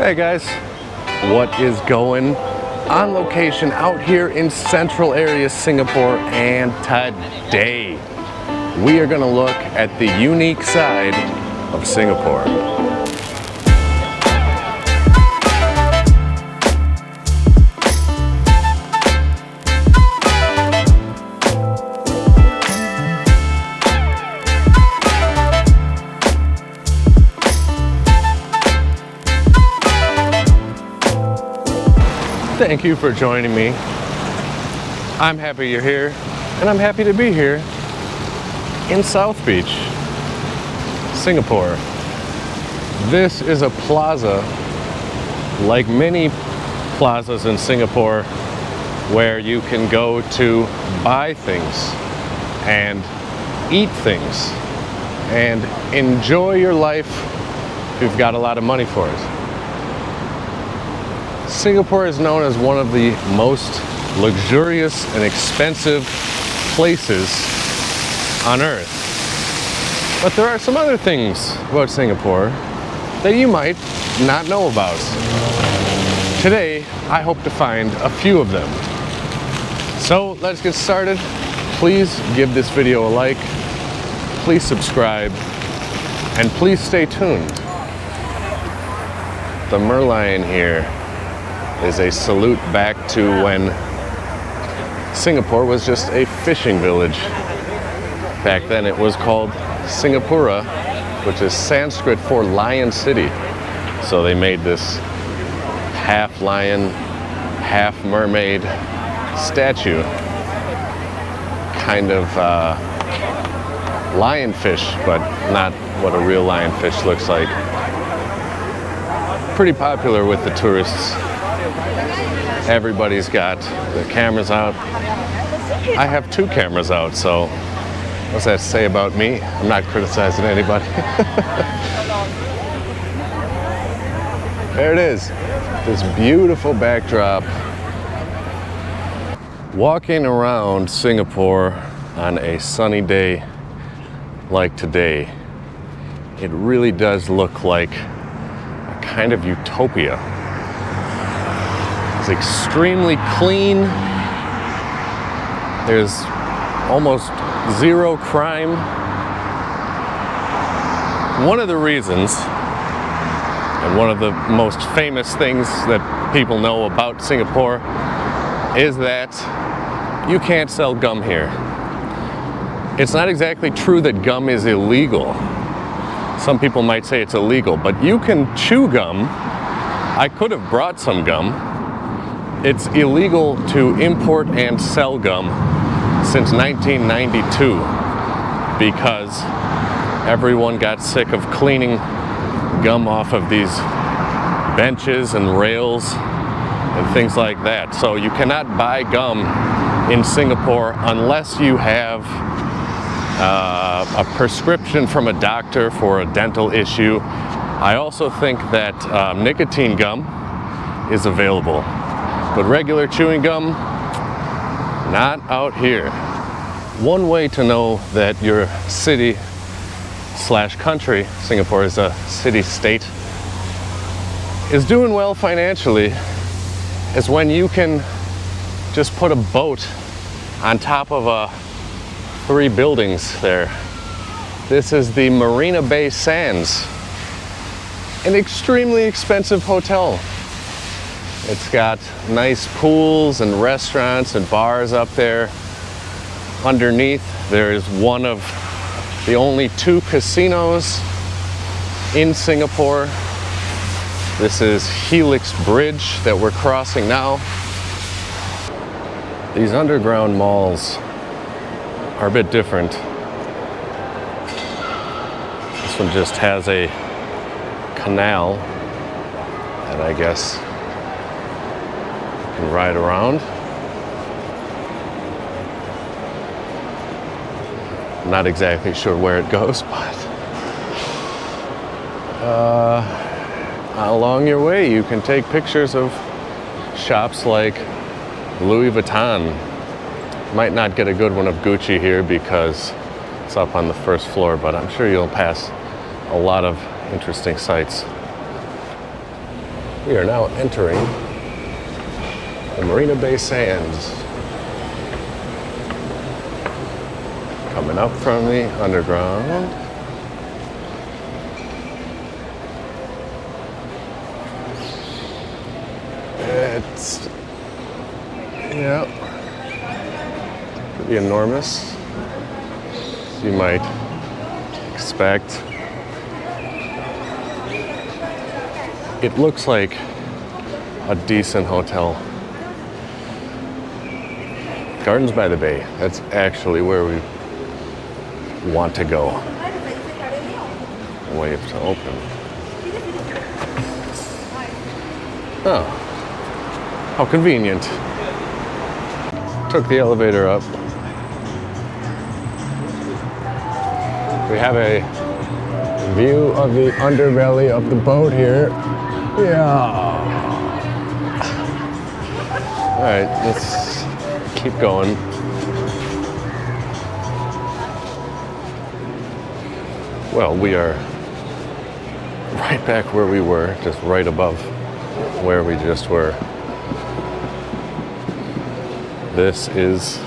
Hey guys, what is going on location out here in central area Singapore, and today we are going to look at the unique side of Singapore. Thank you for joining me. I'm happy you're here, and I'm happy to be here in South Beach, Singapore. This is a plaza, like many plazas in Singapore, where you can go to buy things and eat things and enjoy your life if you've got a lot of money for it. Singapore is known as one of the most luxurious and expensive places on earth. But there are some other things about Singapore that you might not know about. Today, I hope to find a few of them. So let's get started. Please give this video a like, please subscribe, and please stay tuned. The Merlion here is a salute back to when Singapore was just a fishing village. Back then it was called Singapura, which is Sanskrit for Lion City. So they made this half lion, half mermaid statue, kind of lionfish, but not what a real lionfish looks like. Pretty popular with the tourists. Everybody's got their cameras out. I have two cameras out, so what's that say about me? I'm not criticizing anybody. There it is, this beautiful backdrop. Walking around Singapore on a sunny day like today, it really does look like a kind of utopia. It's extremely clean. There's almost zero crime. One of the reasons, and one of the most famous things that people know about Singapore, is that you can't sell gum here. It's not exactly true that gum is illegal. Some people might say it's illegal, but you can chew gum. I could have brought some gum. It's illegal to import and sell gum since 1992 because everyone got sick of cleaning gum off of these benches and rails and things like that. So you cannot buy gum in Singapore unless you have a prescription from a doctor for a dental issue. I also think that nicotine gum is available. But regular chewing gum, not out here. One way to know that your city slash country, Singapore is a city-state, is doing well financially is when you can just put a boat on top of 3 buildings there. This is the Marina Bay Sands, an extremely expensive hotel. It's got nice pools and restaurants and bars up there. Underneath, there is one of the only 2 casinos in Singapore. This is Helix Bridge that we're crossing now. These underground malls are a bit different. This one just has a canal, and I guess can ride around. Not exactly sure where it goes, but along your way you can take pictures of shops like Louis Vuitton. Might not get a good one of Gucci here because it's up on the first floor, but I'm sure you'll pass a lot of interesting sights. We are now entering the Marina Bay Sands. Coming up from the underground. It's, yeah, pretty enormous, as you might expect. It looks like a decent hotel. Gardens by the Bay, that's actually where we want to go. Wait to open. Oh, how convenient. Took the elevator up. We have a view of the underbelly of the boat here. Yeah. All right, let's keep going. Well, we are right back where we were, just right above where we just were. This is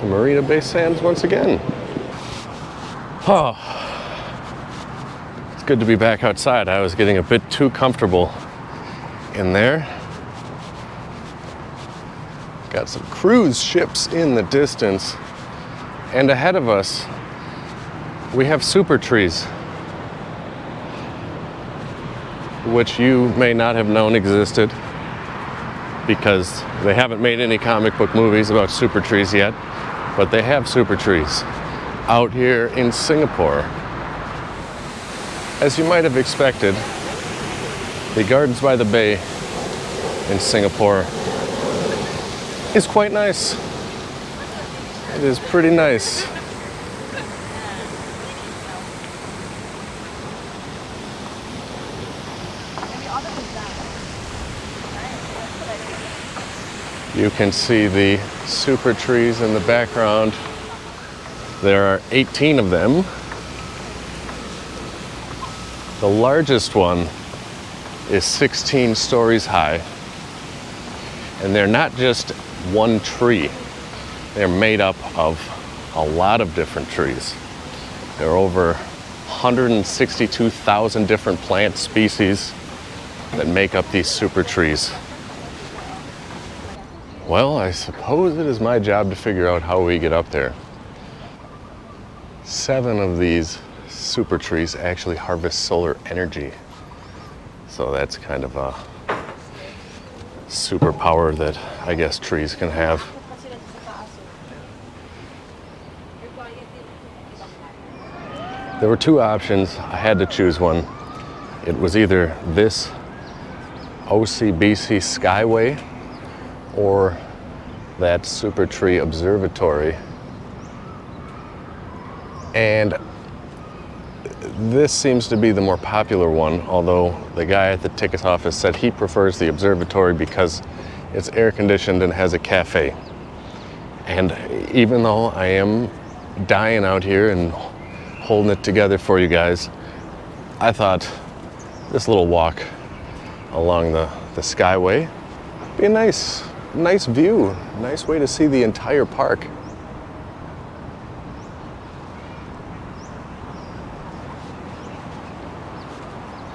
the Marina Bay Sands once again. Oh, it's good to be back outside. I was getting a bit too comfortable in there. Got some cruise ships in the distance, and ahead of us we have super trees, which you may not have known existed because they haven't made any comic book movies about super trees yet, but they have super trees out here in Singapore. As you might have expected, the Gardens by the Bay in Singapore is quite nice. It is pretty nice. You can see the super trees in the background. There are 18 of them. The largest one is 16 stories high. And they're not just one tree. They're made up of a lot of different trees. There are over 162,000 different plant species that make up these super trees. Well, I suppose it is my job to figure out how we get up there. 7 of these super trees actually harvest solar energy. So that's kind of a superpower that I guess trees can have. There were 2 options. I had to choose one. It was either this OCBC Skyway or that Super Tree Observatory. And this seems to be the more popular one, although the guy at the ticket office said he prefers the observatory because it's air conditioned and has a cafe. And even though I am dying out here and holding it together for you guys, I thought this little walk along the Skyway would be a nice view, nice way to see the entire park.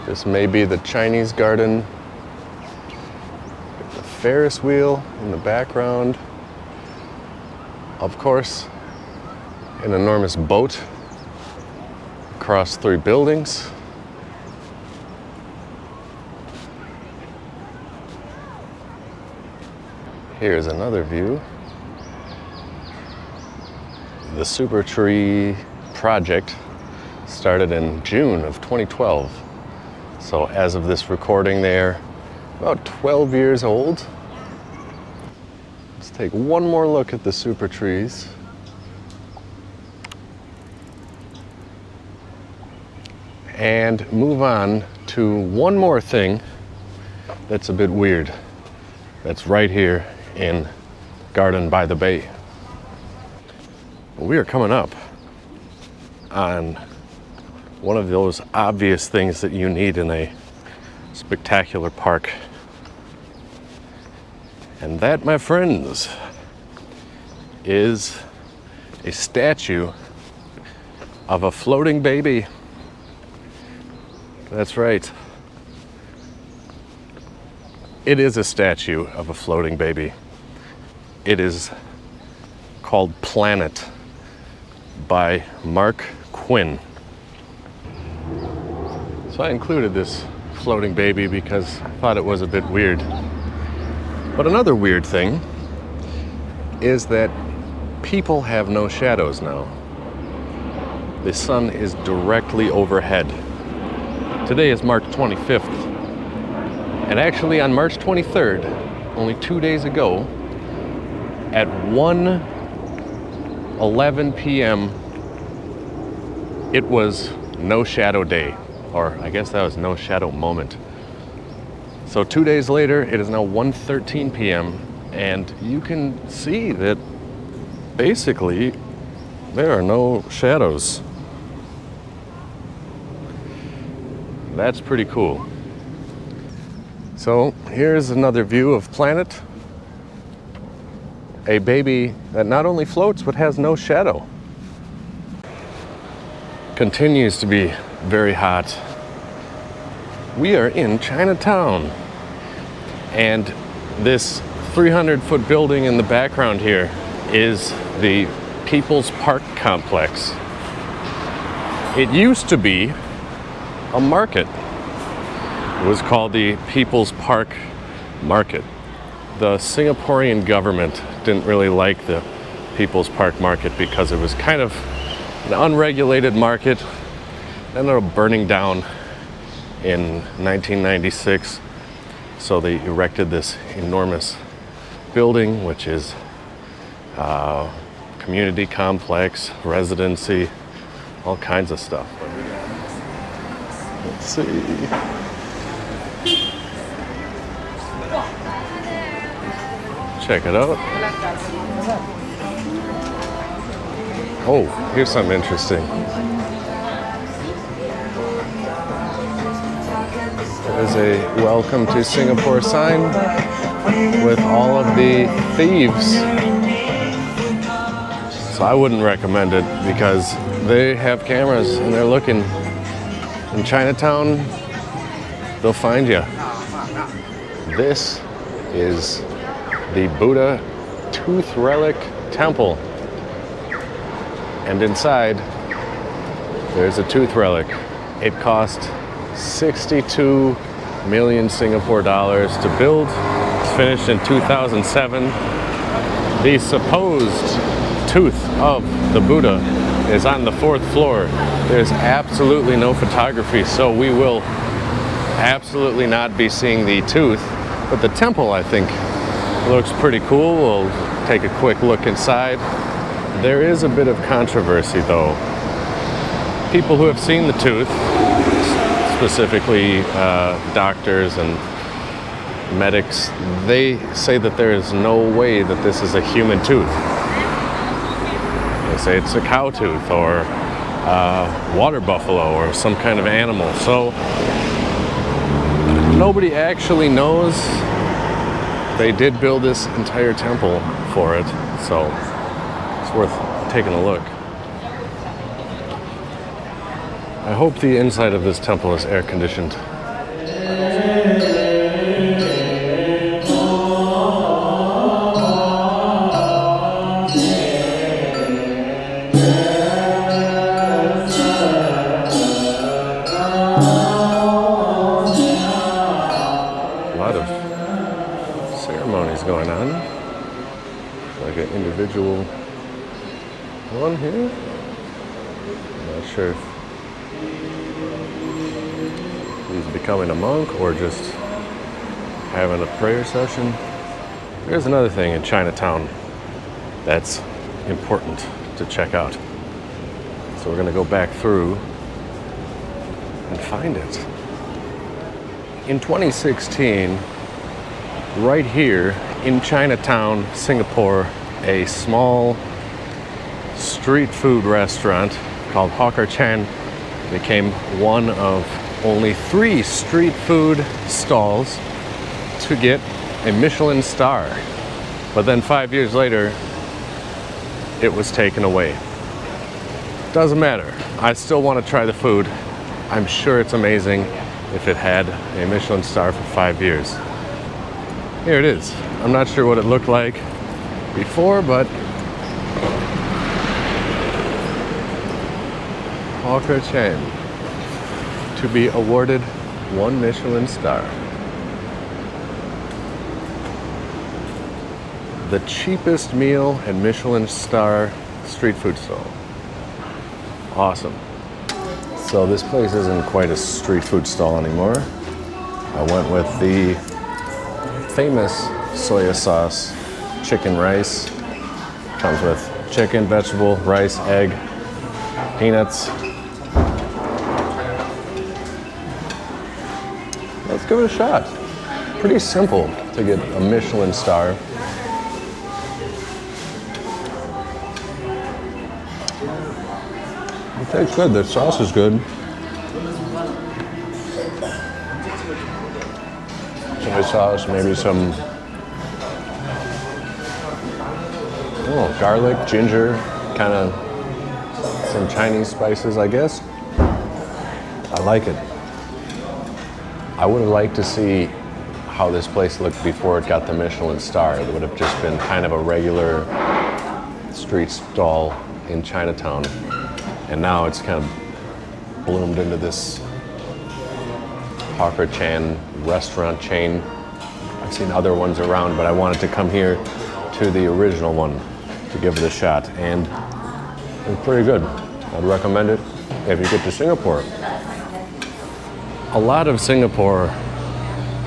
This may be the Chinese garden. The Ferris wheel in the background. Of course, an enormous boat across 3 buildings. Here's another view. The Super Tree project started in June of 2012. So as of this recording, they're about 12 years old. Let's take one more look at the super trees. And move on to one more thing that's a bit weird. That's right here in Garden by the Bay. We are coming up on one of those obvious things that you need in a spectacular park. And that, my friends, is a statue of a floating baby. That's right. It is a statue of a floating baby. It is called Planet by Mark Quinn. So I included this floating baby because I thought it was a bit weird. But another weird thing is that people have no shadows now. The sun is directly overhead. Today is March 25th. And actually on March 23rd, only 2 days ago, at 1:11 p.m., it was no shadow day. Or I guess that was no shadow moment. So 2 days later, it is now 1:13 p.m. and you can see that basically there are no shadows. That's pretty cool. So here's another view of Planet. A baby that not only floats but has no shadow. Continues to be very hot. We are in Chinatown, and this 300-foot building in the background here is the People's Park Complex. It used to be a market. It was called the People's Park Market. The Singaporean government didn't really like the People's Park Market because it was kind of an unregulated market. It ended up burning down in 1996, so they erected this enormous building, which is community complex, residency, all kinds of stuff. Let's see. Check it out. Oh, here's something interesting. There's a welcome to Singapore sign with all of the thieves. So I wouldn't recommend it because they have cameras and they're looking. In Chinatown, they'll find you. This is the Buddha Tooth Relic Temple. And inside, there's a tooth relic. It cost 62 million Singapore dollars to build. It's finished in 2007. The supposed tooth of the Buddha is on the 4th floor. There's absolutely no photography, so we will absolutely not be seeing the tooth. But the temple, I think, looks pretty cool. We'll take a quick look inside. There is a bit of controversy, though. People who have seen the tooth, specifically doctors and medics, they say that there is no way that this is a human tooth. They say it's a cow tooth or water buffalo or some kind of animal. So nobody actually knows. They did build this entire temple for it, so it's worth taking a look. I hope the inside of this temple is air conditioned. A lot of ceremonies going on. Like an individual one here. I'm not sure if he's becoming a monk or just having a prayer session. There's another thing in Chinatown that's important to check out. So we're going to go back through and find it. In 2016, right here in Chinatown, Singapore, a small street food restaurant called Hawker Chan became one of only 3 street food stalls to get a Michelin star. But then 5 years later, it was taken away. Doesn't matter. I still want to try the food. I'm sure it's amazing if it had a Michelin star for 5 years. Here it is. I'm not sure what it looked like before, but Hawker Chan to be awarded 1 Michelin star. The cheapest meal and Michelin star street food stall. Awesome. So this place isn't quite a street food stall anymore. I went with the famous soya sauce chicken rice. Comes with chicken, vegetable, rice, egg, peanuts. Let's give it a shot. Pretty simple to get a Michelin star. It tastes good. The sauce is good. Soy sauce, maybe some garlic, ginger, kind of some Chinese spices, I guess. I like it. I would have liked to see how this place looked before it got the Michelin star. It would have just been kind of a regular street stall in Chinatown. And now it's kind of bloomed into this Hawker Chan restaurant chain. I've seen other ones around, but I wanted to come here to the original one to give it a shot. And it's pretty good. I'd recommend it if you get to Singapore. A lot of Singapore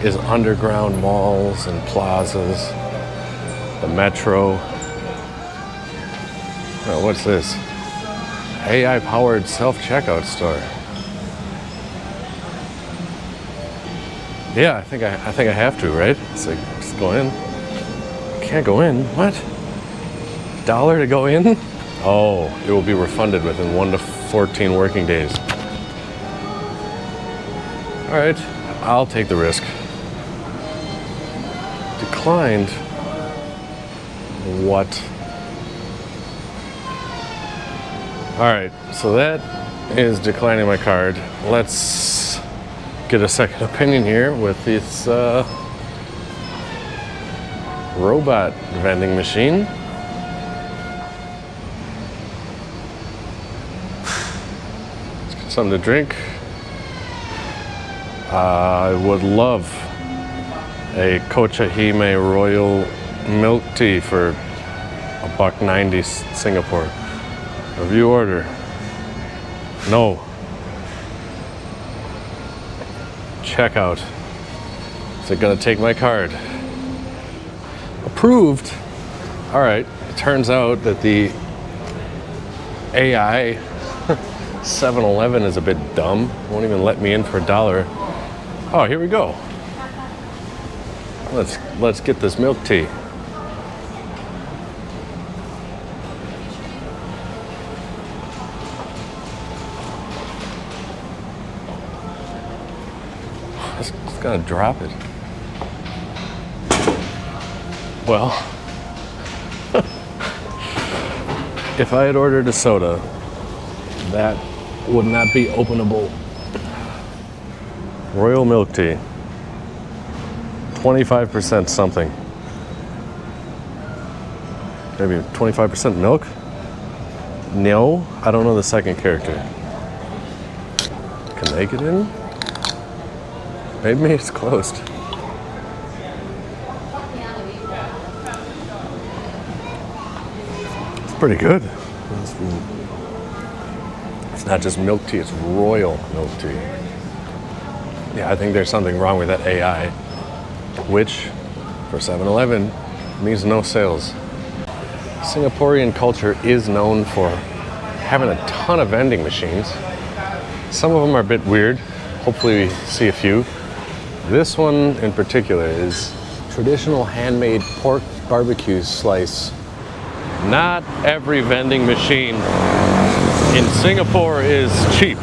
is underground malls and plazas, the metro. Oh, what's this? AI-powered self-checkout store. Yeah, I think I have to, right? It's like, just go in. Can't go in. What? $1 to go in? Oh, it will be refunded within 1 to 14 working days. All right, I'll take the risk. Declined. What? All right, so that is declining my card. Let's get a second opinion here with this robot vending machine. Let's get something to drink. I would love a Kocha Hime Royal Milk Tea for $1.90 Singapore. Review order. No. Checkout. Is it gonna take my card? Approved. All right. It turns out that the AI 7-Eleven is a bit dumb. Won't even let me in for $1. Oh, here we go. Let's get this milk tea. Just gotta drop it. Well, if I had ordered a soda, that would not be openable. Royal milk tea. 25% something. Maybe 25% milk? No, I don't know the second character. Can they get in? Maybe it's closed. It's pretty good. It's not just milk tea, it's royal milk tea. Yeah, I think there's something wrong with that AI, which for 7-Eleven means no sales. Singaporean culture is known for having a ton of vending machines. Some of them are a bit weird. Hopefully we see a few. This one in particular is traditional handmade pork barbecue slice. Not every vending machine in Singapore is cheap.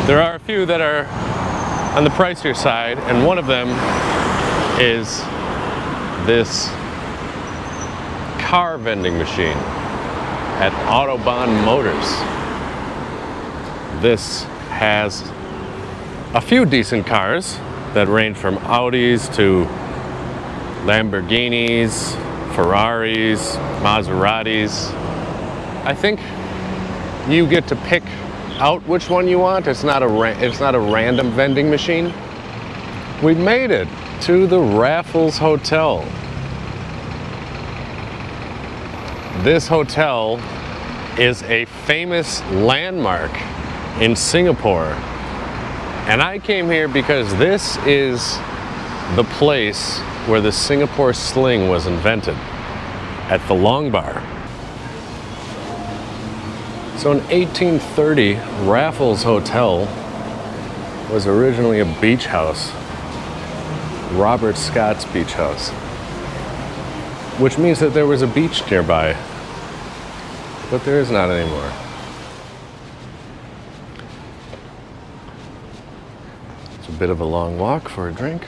There are a few that are on the pricier side, and one of them is this car vending machine at Autobahn Motors. This has a few decent cars that range from Audis to Lamborghinis, Ferraris, Maseratis. I think you get to pick out which one you want. It's not a random vending machine. We made it to the Raffles Hotel. This hotel is a famous landmark in Singapore. And I came here because this is the place where the Singapore sling was invented, at the Long Bar. So in 1830, Raffles Hotel was originally a beach house, Robert Scott's beach house, which means that there was a beach nearby, but there is not anymore. It's a bit of a long walk for a drink,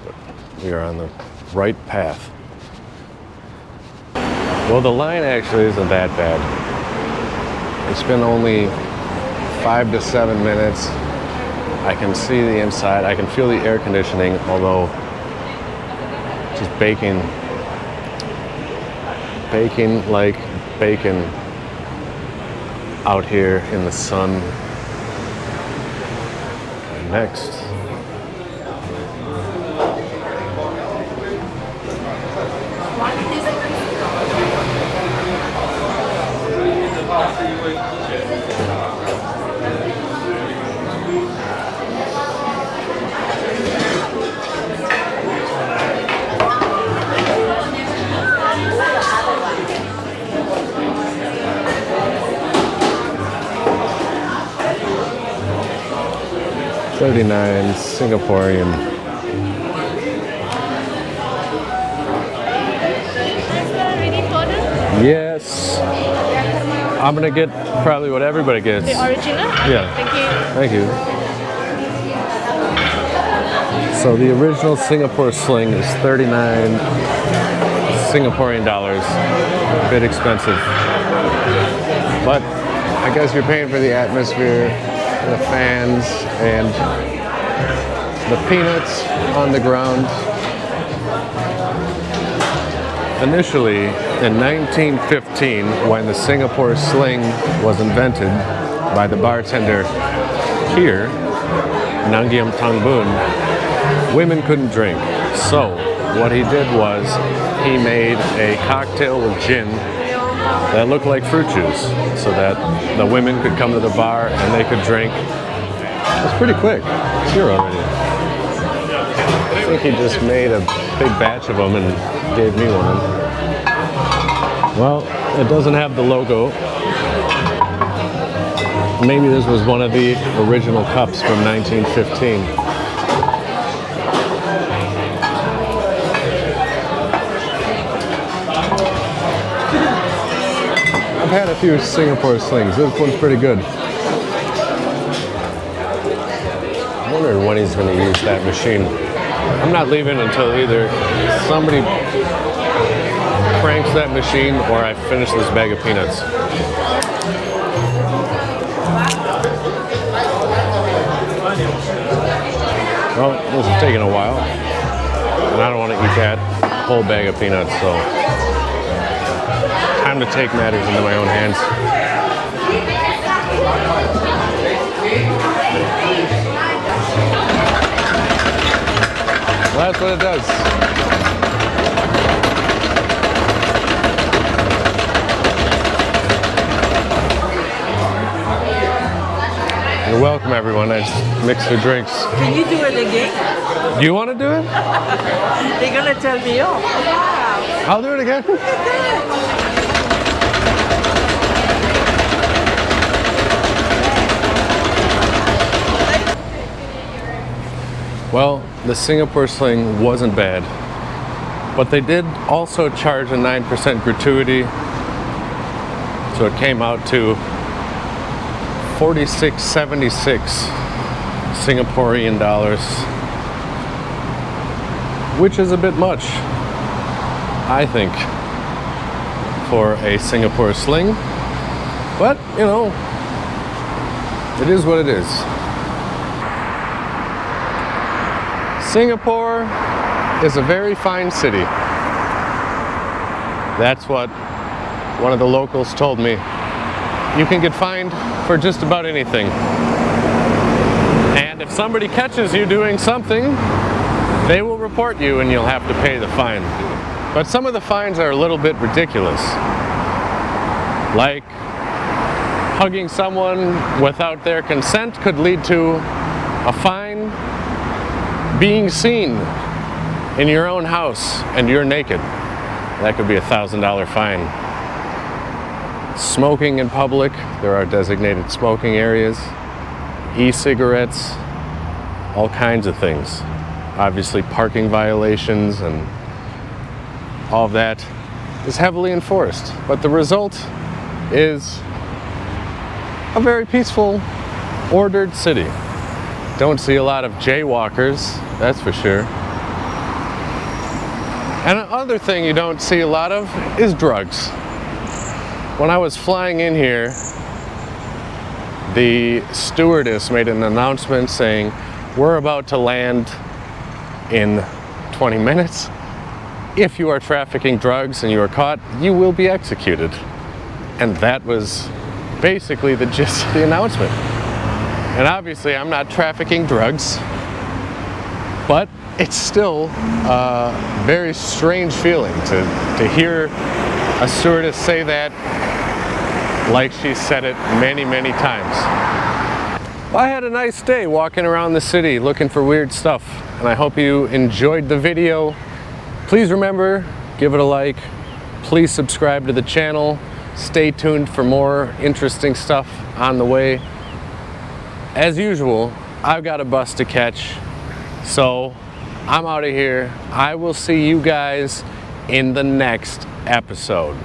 but we are on the right path. Well, the line actually isn't that bad. It's been only 5 to 7 minutes. I can see the inside. I can feel the air conditioning, although just baking like bacon out here in the sun. Next. $39 Singaporean. Yes. I'm gonna get probably what everybody gets. The original? Okay, Yeah. thank you. Thank you. So the original Singapore sling is 39 Singaporean dollars. A bit expensive. But I guess you're paying for the atmosphere, the fans, and the peanuts on the ground. Initially, in 1915, when the Singapore sling was invented by the bartender here, Nangiam Tangbun, women couldn't drink. So what he did was he made a cocktail with gin that looked like fruit juice so that the women could come to the bar and they could drink. It's pretty quick. It's here already. I think he just made a big batch of them and gave me one. Well, it doesn't have the logo. Maybe this was one of the original cups from 1915. I've had a few Singapore slings. This one's pretty good. I'm wondering when he's going to use that machine. I'm not leaving until either somebody cranks that machine or I finish this bag of peanuts. Well, this is taking a while, and I don't want to eat that whole bag of peanuts, so time to take matters into my own hands. Well, that's what it does. You're welcome, everyone. I just mixed the drinks. Can you do it again? Do you want to do it? They're gonna tell me off. Wow. I'll do it again. Well, the Singapore sling wasn't bad, but they did also charge a 9% gratuity, so it came out to 46.76 Singaporean dollars, which is a bit much, I think, for a Singapore sling. But, you know, it is what it is. Singapore is a very fine city. That's what one of the locals told me. You can get fined for just about anything. And if somebody catches you doing something, they will report you and you'll have to pay the fine. But some of the fines are a little bit ridiculous. Like hugging someone without their consent could lead to a fine. Being seen in your own house and you're naked, that could be a $1,000 fine. Smoking in public, there are designated smoking areas. E-cigarettes, all kinds of things. Obviously parking violations and all of that is heavily enforced. But the result is a very peaceful, ordered city. Don't see a lot of jaywalkers, that's for sure. And another thing you don't see a lot of is drugs. When I was flying in here, the stewardess made an announcement saying, we're about to land in 20 minutes. If you are trafficking drugs and you are caught, you will be executed. And that was basically the gist of the announcement. And obviously I'm not trafficking drugs, but it's still a very strange feeling to hear a stewardess say that like she said it many, many times. Well, I had a nice day walking around the city looking for weird stuff, and I hope you enjoyed the video. Please remember, give it a like. Please subscribe to the channel. Stay tuned for more interesting stuff on the way. As usual, I've got a bus to catch, so I'm out of here. I will see you guys in the next episode.